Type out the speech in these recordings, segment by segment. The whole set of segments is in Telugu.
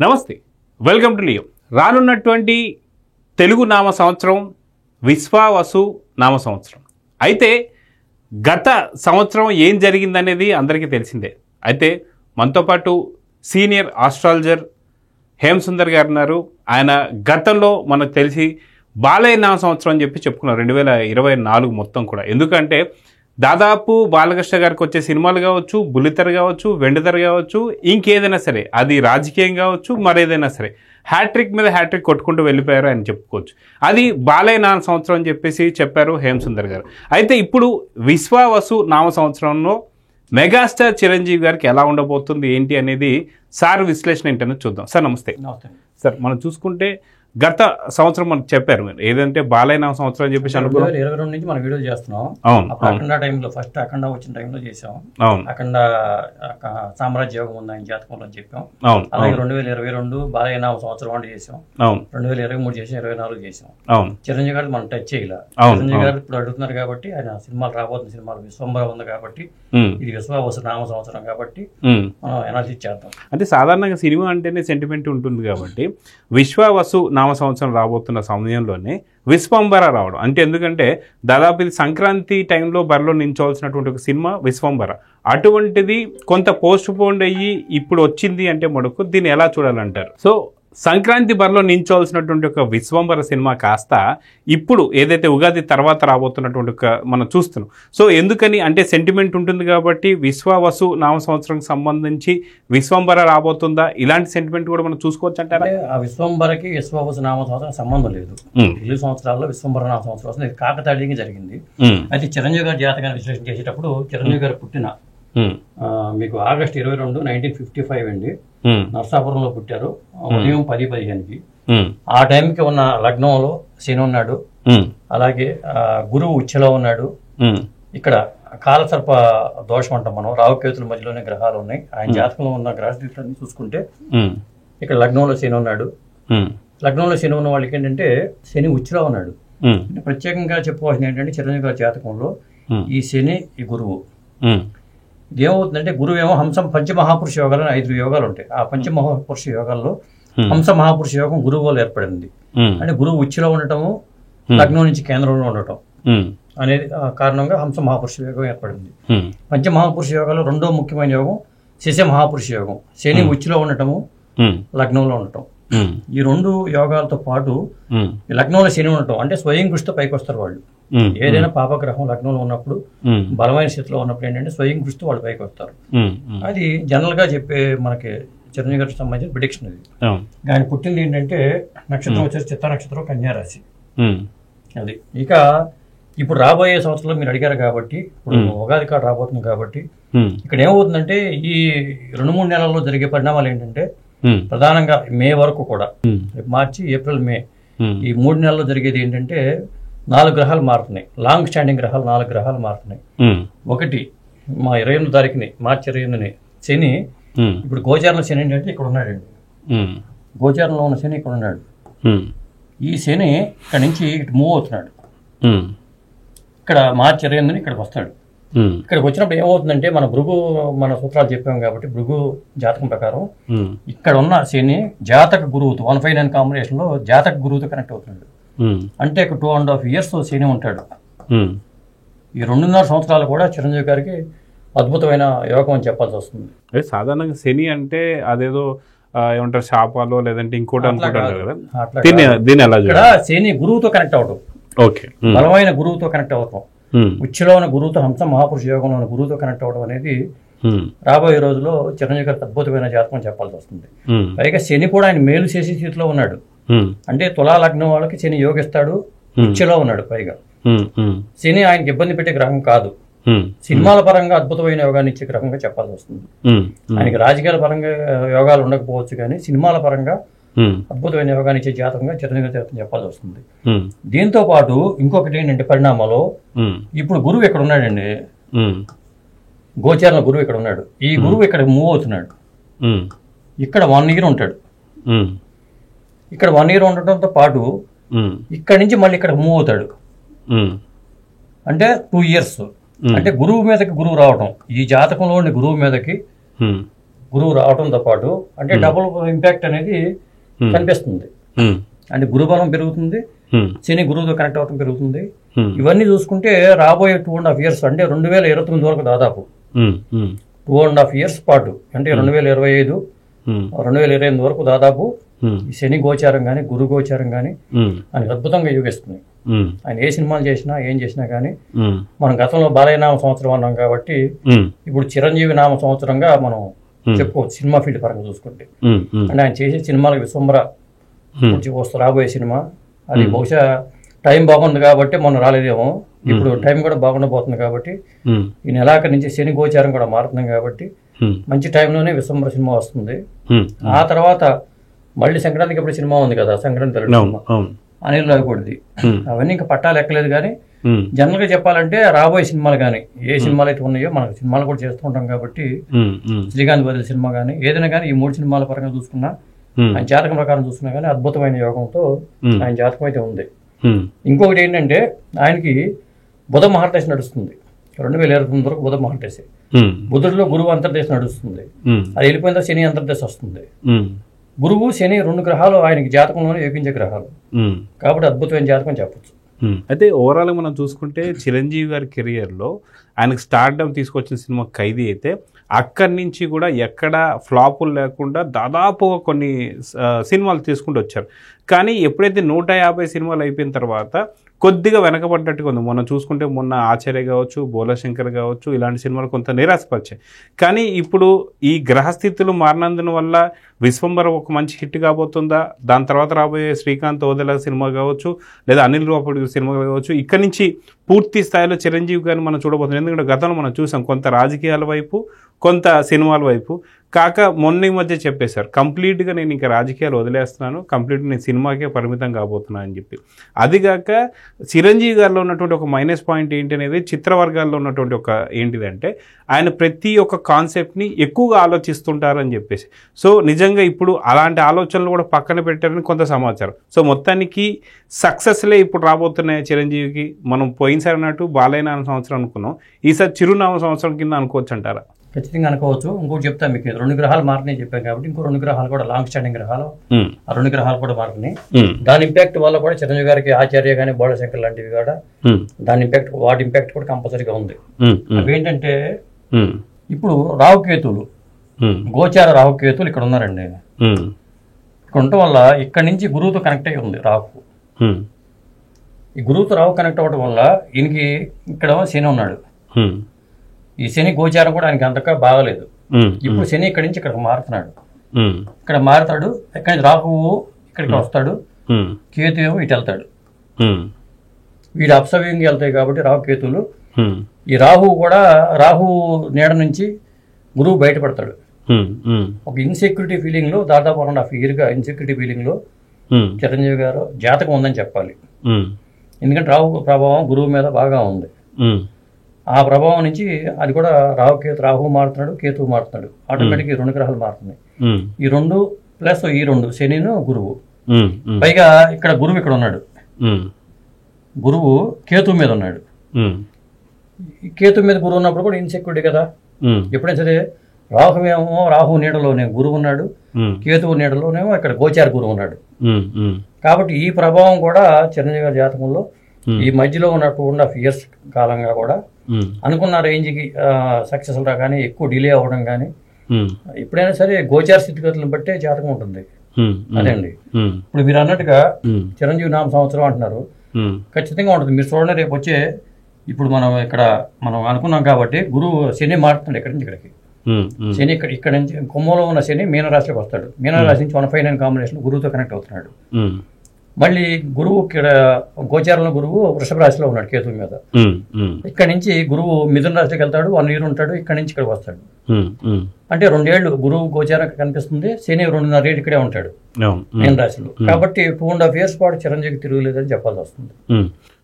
నమస్తే, వెల్కమ్ టు లియో. రానున్నటువంటి తెలుగు నామ సంవత్సరం విశ్వావసు నామ సంవత్సరం. అయితే గత సంవత్సరం ఏం జరిగిందనేది అందరికీ తెలిసిందే. అయితే మనతో పాటు సీనియర్ ఆస్ట్రాలజర్ హేమసుందర్ గారు ఉన్నారు. ఆయన గతంలో మనకు తెలిసి బాలయ్య నామ సంవత్సరం అని చెప్పి చెప్పుకున్నారు 2024 మొత్తం కూడా. ఎందుకంటే దాదాపు బాలకృష్ణ గారికి వచ్చే సినిమాలు కావచ్చు, బుల్లితెర కావచ్చు, వెండితెర కావచ్చు, ఇంకేదైనా సరే, అది రాజకీయం కావచ్చు, మరేదైనా సరే, హ్యాట్రిక్ మీద హ్యాట్రిక్ కొట్టుకుంటూ వెళ్ళిపోయారు అని చెప్పుకోవచ్చు. అది బాలయ్య నామ సంవత్సరం అని చెప్పేసి చెప్పారు హేమసుందర్ గారు. అయితే ఇప్పుడు విశ్వావసు నామ సంవత్సరంలో మెగాస్టార్ చిరంజీవి గారికి ఎలా ఉండబోతుంది ఏంటి అనేది సార్ విశ్లేషణ ఏంటనేది చూద్దాం. సార్ నమస్తే. సార్, మనం చూసుకుంటే గత సంవత్సరం మనకు చెప్పారు మీరు ఏదంటే బాలయ్య నామ సంవత్సరం అని చెప్పేసి అనుకున్నాం. 2022 నుంచి మనం వీడియో చేస్తున్నాం. అఖండ టైంలో ఫస్ట్ అఖండ వచ్చిన టైంలో చేసాం. అఖండ సామ్రాజ్య యోగం ఉంది ఆయన జాతకంలో అని చెప్పాం. అలాగే 2022 బాలయ్య నామ సంవత్సరం అంటే చేసాం. 2023 చేసాం, 2024 చేసాం. చిరంజీవి గారు మనం టచ్ చేయాలి. చిరంజీవి గారు ఇప్పుడు అడుగుతున్నారు కాబట్టి ఆయన సినిమాలు రాబోతున్న సినిమాలు విశ్వంబర ఉంది కాబట్టి ఇది విశ్వావసు నామ సంవత్సరం కాబట్టి మనం ఎనాలిసిస్ చేద్దాం. అంటే సాధారణంగా సినిమా అంటేనే సెంటిమెంట్ ఉంటుంది కాబట్టి విశ్వావసు నామ సంవత్సరం రాబోతున్న సమయంలోనే విశ్వంబర రావడం అంటే, ఎందుకంటే దాదాపు ఇది సంక్రాంతి టైంలో బరిలో నించోవాల్సినటువంటి ఒక సినిమా విశ్వంబర. అటువంటిది కొంత పోస్ట్ పోన్ అయ్యి ఇప్పుడు వచ్చింది అంటే మడుకు దీన్ని ఎలా చూడాలంటారు? సో సంక్రాంతి బరిలో నించోవాల్సినటువంటి ఒక విశ్వంబర సినిమా కాస్త ఇప్పుడు ఏదైతే ఉగాది తర్వాత రాబోతున్నటువంటి ఒక మనం చూస్తున్నాం. సో ఎందుకని అంటే సెంటిమెంట్ ఉంటుంది కాబట్టి విశ్వావసు నామ సంవత్సరంకి సంబంధించి విశ్వంబర రాబోతుందా, ఇలాంటి సెంటిమెంట్ కూడా మనం చూసుకోవచ్చు అంటారా? ఆ విశ్వంబరకి విశ్వావసు నామ సంవత్సరం సంబంధం లేదు. 2 సంవత్సరాల్లో విశ్వంబర నామ సంవత్సరం వస్తుంది. ఇది కాకతాళీయంగా జరిగింది. అయితే చిరంజీవి గారి జాతకాన్ని విశ్లేషణ చేసేటప్పుడు చిరంజీవి గారు పుట్టిన మీకు ఆగస్టు 22, 1955 అండి. నర్సాపురంలో పుట్టారు. ఉదయం 10:15కి. ఆ టైంకి ఉన్న లగ్నంలో శని ఉన్నాడు. అలాగే గురువు ఉచ్చలో ఉన్నాడు. ఇక్కడ కాలసర్ప దోషం అంటాం మనం. రావుకేతుల మధ్యలోనే గ్రహాలు ఉన్నాయి. ఆయన జాతకంలో ఉన్న గ్రహస్థితులన్నీ చూసుకుంటే ఇక్కడ లగ్నంలో శని ఉన్నాడు. లగ్నంలో శని ఉన్న వాళ్ళకి ఏంటంటే శని ఉచ్చలో ఉన్నాడు. ప్రత్యేకంగా చెప్పుకోవాల్సింది ఏంటంటే చిరంజీవి గారి జాతకంలో ఈ శని ఈ గురువు ఏమవుతుందంటే గురువు ఏమో హంసం పంచమహాపురుష యోగాలు 5 యోగాలు ఉంటాయి. ఆ పంచమహాపురుష యోగాల్లో హంస మహాపురుష యోగం గురువు వల్ల ఏర్పడింది. అంటే గురువు ఉచ్చిలో ఉండటము, లగ్నం నుంచి కేంద్రంలో ఉండటం అనేది కారణంగా హంస మహాపురుష యోగం ఏర్పడింది. పంచమహాపురుష యోగాల్లో రెండో ముఖ్యమైన యోగం శశ మహాపురుష యోగం. శని ఉచ్చిలో ఉండటము, లగ్నంలో ఉండటం. ఈ 2 యోగాలతో పాటు లగ్నంలో శని ఉండటం అంటే స్వయం కృషితో పైకి వస్తారు వాళ్ళు. ఏదైనా పాపగ్రహం లగ్నంలో ఉన్నప్పుడు బలమైన స్థితిలో ఉన్నప్పుడు ఏంటంటే స్వయం కృషితో వాళ్ళు పైకి వస్తారు. అది జనరల్ గా చెప్పే మనకి చిరంజీవి గారికి సంబంధించిన ప్రిడిక్షన్. అది ఆయన పుట్టింది ఏంటంటే నక్షత్రం వచ్చేసి చిత్త నక్షత్రం, కన్యారాశి. అది ఇక ఇప్పుడు రాబోయే సంవత్సరంలో మీరు అడిగారు కాబట్టి ఇప్పుడు ఉగాది కాడ రాబోతుంది కాబట్టి ఇక్కడ ఏమవుతుందంటే ఈ 2-3 నెలల్లో జరిగే పరిణామాలు ఏంటంటే ప్రధానంగా మే వరకు కూడా మార్చి, ఏప్రిల్, మే ఈ 3 నెలల్లో జరిగేది ఏంటంటే 4 గ్రహాలు మారుతున్నాయి. లాంగ్ స్టాండింగ్ గ్రహాలు 4 గ్రహాలు మారుతున్నాయి. ఒకటి మా 28వ తారీఖుని మార్చి 28ని శని ఇప్పుడు గోచారంలో శని ఏంటంటే ఇక్కడ ఉన్నాడండి. గోచారంలో ఉన్న శని ఇక్కడ ఉన్నాడు. ఈ శని ఇక్కడ నుంచి ఇటు మూవ్ అవుతున్నాడు. ఇక్కడ మార్చి 28ని ఇక్కడికి వస్తాడు. ఇక్కడికి వచ్చినప్పుడు ఏమవుతుందంటే మన సూత్రాలు చెప్పాం కాబట్టి భృగు జాతకం ప్రకారం ఇక్కడ ఉన్న శని జాతక గురువుతో 159 కాంబినేషన్ లో జాతక గురువుతో కనెక్ట్ అవుతున్నాడు. అంటే 2.5 years శని ఉంటాడు. ఈ 2.5 సంవత్సరాలు కూడా చిరంజీవి గారికి అద్భుతమైన యోగం అని చెప్పాల్సి వస్తుంది. సాధారణంగా శని అంటే అదేదో ఏమంటారు శాపాలో లేదంటే ఇంకోటి అనుకుంటారు కదా. ఇక్కడ శని గురువుతో కనెక్ట్ అవడం, బలమైన గురువుతో కనెక్ట్ అవటం, ఉచ్చిలో ఉన్న గురువుతో హంస మహాపురుష యోగంలో ఉన్న గురువుతో కనెక్ట్ అవడం అనేది రాబోయే రోజుల్లో చిరంజీవి గారికి అద్భుతమైన జాతకం చెప్పాల్సి వస్తుంది. పైగా శని కూడా ఆయన మేలు చేసే స్థితిలో ఉన్నాడు. అంటే తులా లగ్నం వాళ్ళకి శని యోగిస్తాడు, ఉచ్చిలో ఉన్నాడు. పైగా శని ఆయనకి ఇబ్బంది పెట్టే గ్రహం కాదు. సినిమాల పరంగా అద్భుతమైన యోగాన్ని ఇచ్చే గ్రహంగా చెప్పాల్సి వస్తుంది. ఆయనకి రాజకీయాల పరంగా యోగాలు ఉండకపోవచ్చు కానీ సినిమాల పరంగా అద్భుతమైన యోగాన్ని ఇచ్చే జాతకంగా చిరంజీవి జాతకం చెప్పాల్సి వస్తుంది. దీంతో పాటు ఇంకొకటి ఏంటంటే పరిణామాలు ఇప్పుడు గురువు ఇక్కడ ఉన్నాడండి. గోచారంలో గురువు ఇక్కడ ఉన్నాడు. ఈ గురువు ఇక్కడ మూవ్ అవుతున్నాడు. ఇక్కడ 1 year ఉంటాడు. ఇక్కడ 1 year ఉండటంతో పాటు ఇక్కడ నుంచి మళ్ళీ ఇక్కడ మూవ్ అవుతాడు. అంటే 2 years. అంటే గురువు మీదకి గురువు రావటం, ఈ జాతకంలో ఉండే గురువు మీదకి గురువు రావడంతో పాటు అంటే డబుల్ ఇంపాక్ట్ అనేది కనిపిస్తుంది. అంటే గురుబలం పెరుగుతుంది, శని గురువుతో కనెక్ట్ అవ్వడం పెరుగుతుంది. ఇవన్నీ చూసుకుంటే రాబోయే 2.5 years అంటే 2029 వరకు దాదాపు 2.5 years పాటు అంటే 2025 2028 వరకు దాదాపు ఈ శని గోచారం కానీ గురు గోచారం కానీ ఆయనకు అద్భుతంగా యోగిస్తుంది. ఆయన ఏ సినిమాలు చేసినా ఏం చేసినా కానీ మనం గతంలో బాలయ్య నామ సంవత్సరం అన్నాం కాబట్టి ఇప్పుడు చిరంజీవి నామ సంవత్సరంగా మనం చెప్పుకోవచ్చు సినిమా ఫీల్డ్ పరంగా చూసుకుంటే. అంటే ఆయన చేసే సినిమాలకు విశ్వంబర వస్తూ రాబోయే సినిమా అది బహుశా టైం బాగుంది కాబట్టి మనం రాలేదేమో, ఇప్పుడు టైం కూడా బాగుండబోతుంది కాబట్టి ఈ నెలాఖరు నుంచి శని గోచారం కూడా మారుతుంది కాబట్టి మంచి టైంలోనే విశ్వంబర సినిమా వస్తుంది. ఆ తర్వాత మళ్ళీ సంక్రాంతికి ఇప్పుడు సినిమా ఉంది కదా, సంక్రాంతి తెలుగు సినిమా అనిల్ రావిపూడిది. అవన్నీ ఇంకా పట్టాలు ఎక్కలేదు. కానీ జనరల్ గా చెప్పాలంటే రాబోయే సినిమాలు కానీ ఏ సినిమాలు అయితే ఉన్నాయో మనకు సినిమాలు కూడా చేస్తూ ఉంటాం కాబట్టి శ్రీకాంత్ బదిలీ సినిమా కానీ ఏదైనా కానీ ఈ 3 సినిమాల పరంగా చూసుకున్నా ఆయన జాతకం ప్రకారం చూసుకున్నా కానీ అద్భుతమైన యోగంతో ఆయన జాతకం అయితే ఉంది. ఇంకొకటి ఏంటంటే ఆయనకి బుధ మహాదశ నడుస్తుంది 2029 వరకు. బుధ మహాదశ బుధుడిలో గురువు అంతర్దశ నడుస్తుంది. అది వెళ్ళిపోయిన తర్వాత శని అంతర్దశ వస్తుంది. గురువు శని 2 గ్రహాలు ఆయనకి జాతకంలోనే యోగించే గ్రహాలు కాబట్టి అద్భుతమైన జాతకం చెప్పచ్చు. అయితే ఓవరాల్ మనం చూసుకుంటే చిరంజీవి గారి కెరియర్లో ఆయనకు స్టార్డమ్ తీసుకొచ్చిన సినిమా ఖైదీ అయితే అక్కడి నుంచి కూడా ఎక్కడ ఫ్లాపులు లేకుండా దాదాపుగా కొన్ని సినిమాలు తీసుకుంటూ వచ్చారు. కానీ ఎప్పుడైతే 150 సినిమాలు అయిపోయిన తర్వాత కొద్దిగా వెనకబడ్డట్టుగా ఉంది. మొన్న చూసుకుంటే మొన్న ఆచార్య కావచ్చు, బోలశంకర్ కావచ్చు, ఇలాంటి సినిమాలు కొంత నిరాశపరిచాయి. కానీ ఇప్పుడు ఈ గ్రహస్థితులు మారినందున వల్ల విశ్వంబర ఒక మంచి హిట్ కాబోతుందా, దాని తర్వాత రాబోయే శ్రీకాంత్ ఓదెల సినిమా కావచ్చు, లేదా అనిల్ రావిపూడి సినిమా కావచ్చు, ఇక్కడి నుంచి పూర్తి స్థాయిలో చిరంజీవి గారిని మనం చూడబోతున్నాం. ఎందుకంటే గతంలో మనం చూసాం కొంత రాజకీయాల వైపు, కొంత సినిమాల వైపు. కాక మొన్న ఈ మధ్య చెప్పేశారు కంప్లీట్గా నేను ఇంకా రాజకీయాలు వదిలేస్తున్నాను, కంప్లీట్గా నేను సినిమాకే పరిమితం కాబోతున్నాను అని చెప్పి. అదిగాక చిరంజీవి గారిలో ఉన్నటువంటి ఒక మైనస్ పాయింట్ ఏంటి అనేది చిత్రవర్గాల్లో ఉన్నటువంటి ఒక ఏంటిదంటే ఆయన ప్రతి ఒక్క కాన్సెప్ట్ని ఎక్కువగా ఆలోచిస్తుంటారని చెప్పేసి. సో నిజంగా ఇప్పుడు అలాంటి ఆలోచనలు కూడా పక్కన పెట్టారని కొంత సమాచారం. సో మొత్తానికి సక్సెస్లే ఇప్పుడు రాబోతున్నాయి చిరంజీవికి. మనం పోయినసారి అన్నట్టు బాలయ్య నామ సంవత్సరం అనుకున్నాం, ఈసారి చిరునామ సంవత్సరం కింద అనుకోవచ్చు అంటారా? ఖచ్చితంగా అనుకోవచ్చు. ఇంకోటి చెప్తా మీకు, 2 గ్రహాలు మారుతున్నాయి చెప్పాం కాబట్టి ఇంకో 2 గ్రహాలు కూడా లాంగ్ స్టాండింగ్ గ్రహాలు, ఆ 2 గ్రహాలు కూడా మారుతున్నాయి. దాని ఇంపాక్ట్ వల్ల కూడా చిరంజీవి గారికి ఆచార్య కానీ బోళశంకర్ లాంటివి కూడా దాని ఇంపాక్ట్, వాటి ఇంపాక్ట్ కూడా కంపల్సరీగా ఉంది. అవి ఏంటంటే ఇప్పుడు రాహుకేతువులు, గోచార రాహుకేతువులు ఇక్కడ ఉన్నారండి. ఇక్కడ ఉండటం వల్ల ఇక్కడి నుంచి గురువుతో కనెక్ట్ అయ్యి ఉంది రాహు. ఈ గురువుతో రాహు కనెక్ట్ అవ్వడం వల్ల ఈయనకి ఇక్కడ శని ఉన్నాడు. ఈ శని గోచారం కూడా ఆయనకి అంతగా బాగలేదు. ఇప్పుడు శని ఇక్కడి నుంచి ఇక్కడికి మారుతున్నాడు. ఇక్కడ మారుతాడు, ఇక్కడి నుంచి రాహువు ఇక్కడికి వస్తాడు, కేతు ఏమో ఇటు వెళ్తాడు. వీడు అప్సవ్యంగా వెళ్తాయి కాబట్టి రాహు కేతువులు. ఈ రాహు కూడా రాహు నీడ నుంచి గురువు బయటపడతాడు. ఒక ఇన్సెక్యూరిటీ ఫీలింగ్ లో దాదాపు 1.5 year గా ఇన్సెక్యూరిటీ ఫీలింగ్ లో చిరంజీవి గారు జాతకం ఉందని చెప్పాలి. ఎందుకంటే రాహు ప్రభావం గురువు మీద బాగా ఉంది. ఆ ప్రభావం నుంచి అది కూడా రాహు మారుతున్నాడు, కేతువు మారుతున్నాడు, ఆటోమేటిక్ 2 గ్రహాలు మారుతున్నాయి. ఈ 2 ప్లస్ ఈ 2 శనిను గురువు, పైగా ఇక్కడ గురువు ఇక్కడ ఉన్నాడు, గురువు కేతువు మీద ఉన్నాడు. కేతువు మీద గురువు ఉన్నప్పుడు కూడా ఇన్సెక్యూరిటీ కదా. ఎప్పుడైనా సరే రాహు నీడలోనే గురువు ఉన్నాడు, కేతువు నీడలోనేమో ఇక్కడ గోచార గురువు ఉన్నాడు. కాబట్టి ఈ ప్రభావం కూడా చిరంజీవి గారి జాతకంలో ఈ మధ్యలో ఉన్న 2.5 years కాలంగా కూడా అనుకున్న రేంజ్కి సక్సెస్ రా కానీ ఎక్కువ డిలే అవ్వడం కానీ ఎప్పుడైనా సరే గోచార స్థితిగతులను బట్టే జాతకం ఉంటుంది. అదండి ఇప్పుడు మీరు అన్నట్టుగా చిరంజీవి నామ సంవత్సరం అంటున్నారు, ఖచ్చితంగా ఉంటుంది. మీరు చూడండి రేపు వచ్చే, ఇప్పుడు మనం అనుకున్నాం కాబట్టి గురువు శని మారుతుంది ఇక్కడి నుంచి ఇక్కడికి. శని ఇక్కడ నుంచి కుంభంలో ఉన్న శని మీనరాశిలోకి వస్తాడు. మీనరాశి నుంచి 159 కాంబినేషన్ గురువుతో కనెక్ట్ అవుతున్నాడు. మళ్ళీ గురువు ఇక్కడ గోచారంలో గురువు వృషభ రాశిలో ఉన్నాడు కేతువు మీద. ఇక్కడ నుంచి గురువు మిథున రాశిలోకి వెళ్తాడు, 1 year ఉంటాడు, ఇక్కడ నుంచి ఇక్కడికి వస్తాడు. అంటే 2 ఏళ్ళు గురువు గోచారం కనిపిస్తుంది, శని 2.5 ఏళ్ళు ఇక్కడే ఉంటాడు మీన రాశిలో. కాబట్టి 2.5 years పాటు చిరంజీవికి తిరుగులేదని చెప్పాల్సి వస్తుంది.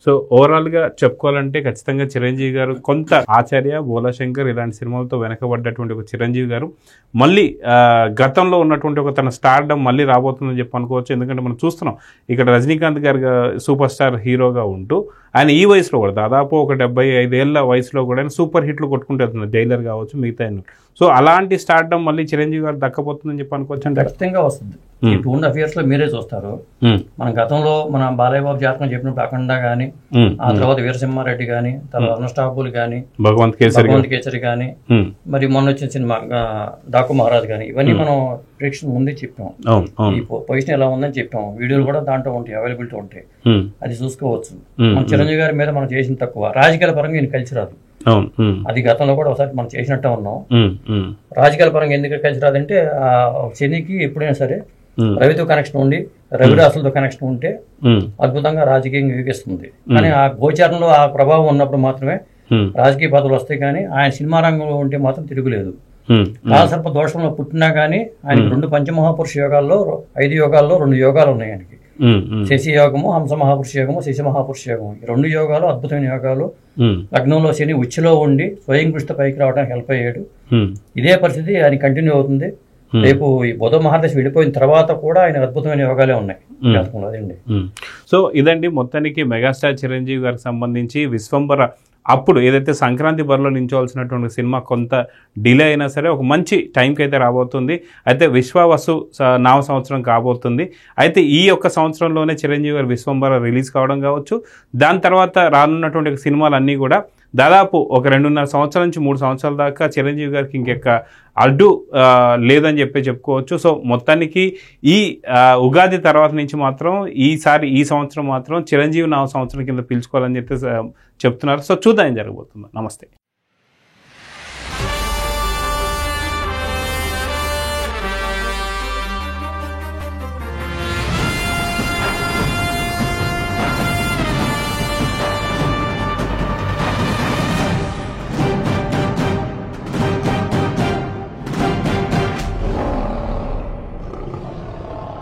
సో ఓవరాల్గా చెప్పుకోవాలంటే ఖచ్చితంగా చిరంజీవి గారు కొంత ఆచార్య, బోలాశంకర్ ఇలాంటి సినిమాలతో వెనకబడ్డటువంటి ఒక చిరంజీవి గారు మళ్ళీ గతంలో ఉన్నటువంటి ఒక తన స్టార్డమ్ మళ్ళీ రాబోతుందని చెప్పి అనుకోవచ్చు. ఎందుకంటే మనం చూస్తున్నాం ఇక్కడ రజనీకాంత్ గారు సూపర్ స్టార్ హీరోగా ఉంటూ ఆయన ఈ వయసులో కూడా దాదాపు ఒక 75 ఏళ్ల వయసులో కూడా ఆయన సూపర్ హిట్లు కొట్టుకుంటూ వెళ్తున్నారు, జైలర్ కావచ్చు మిగతా. సో అలాంటి స్టార్డమ్ మళ్ళీ చిరంజీవి గారు దక్కపోతుందని చెప్పి అనుకోవచ్చు అంటే ఖచ్చితంగా వస్తుంది. ఈ 2.5 years లో మీరే చూస్తారు. మన గతంలో మన బాలయ్య బాబు జాతకం చెప్పినప్పుడు అఖండ కానీ, ఆ తర్వాత వీరసింహారెడ్డి కానీ, తర్వాత అన్స్టాపుల్ కానీ, భగవంత్ కేసరి కానీ, మరి మొన్న వచ్చిన సినిమా డాకు మహారాజ్ కానీ, ఇవన్నీ మనం ప్రేక్షకుల ముందే చెప్పాం. ఈ పొజిషన్ ఎలా ఉందని చెప్పాం. వీడియోలు కూడా దాంట్లో ఉంటాయి, అవైలబిలిటీ ఉంటాయి, అది చూసుకోవచ్చు. మన చిరంజీవి గారి మీద మనం చేసిన తక్కువ. రాజకీయాల పరంగా ఈయన కలిసి రాదు. అది గతంలో కూడా ఒకసారి మనం చేసినట్టే ఉన్నాం. రాజకీయాల పరంగా ఎందుకు కలిసి రాదంటే శనికి ఎప్పుడైనా సరే రవితో కనెక్షన్ ఉండి, రవిరాసులతో కనెక్షన్ ఉంటే అద్భుతంగా రాజకీయంగా వికసిస్తుంది. కానీ ఆ గోచారంలో ఆ ప్రభావం ఉన్నప్పుడు మాత్రమే రాజకీయ పదవులు వస్తాయి. కానీ ఆయన సినిమా రంగంలో ఉంటే మాత్రం తిరుగులేదు. కాలసర్ప దోషంలో పుట్టినా కానీ ఆయన 2 పంచమహాపురుష యోగాల్లో 5 యోగాల్లో 2 యోగాలు ఉన్నాయి ఆయనకి. శశి యోగము, హంస మహాపురుష యోగము, శశి మహాపురుష యోగము. ఈ 2 యోగాలు అద్భుతమైన యోగాలు. లగ్నంలో శని ఉచ్చులో ఉండి స్వయం కృషితో పైకి రావడానికి హెల్ప్ అయ్యాడు. ఇదే పరిస్థితి ఆయన కంటిన్యూ అవుతుంది. రేపు ఈ బుధ మహాదశ వెళ్ళిపోయిన తర్వాత కూడా ఆయన అద్భుతమైన యోగాలే ఉన్నాయి జాతకంలో. అదండి. సో ఇదండి మొత్తానికి మెగాస్టార్ చిరంజీవి గారికి సంబంధించి విశ్వంబర అప్పుడు ఏదైతే సంక్రాంతి బరిలో నించోవాల్సినటువంటి సినిమా కొంత డిలే అయినా సరే ఒక మంచి టైంకి అయితే రాబోతుంది. అయితే విశ్వావసు నామ సంవత్సరం కాబోతుంది. అయితే ఈ యొక్క సంవత్సరంలోనే చిరంజీవి గారు విశ్వంబర రిలీజ్ కావడం కావచ్చు. దాని తర్వాత రానున్నటువంటి సినిమాలన్నీ కూడా దాదాపు ఒక 2.5 సంవత్సరాల నుంచి 3 సంవత్సరాల దాకా చిరంజీవి గారికి ఇంకెక్క అడ్డు లేదని చెప్పుకోవచ్చు. సో మొత్తానికి ఈ ఉగాది తర్వాత నుంచి మాత్రం ఈ సంవత్సరం మాత్రం చిరంజీవి నామ సంవత్సరం కింద పిలుచుకోవాలని చెప్తున్నారు. సో చూద్దాం ఏం జరగబోతుందో. నమస్తే.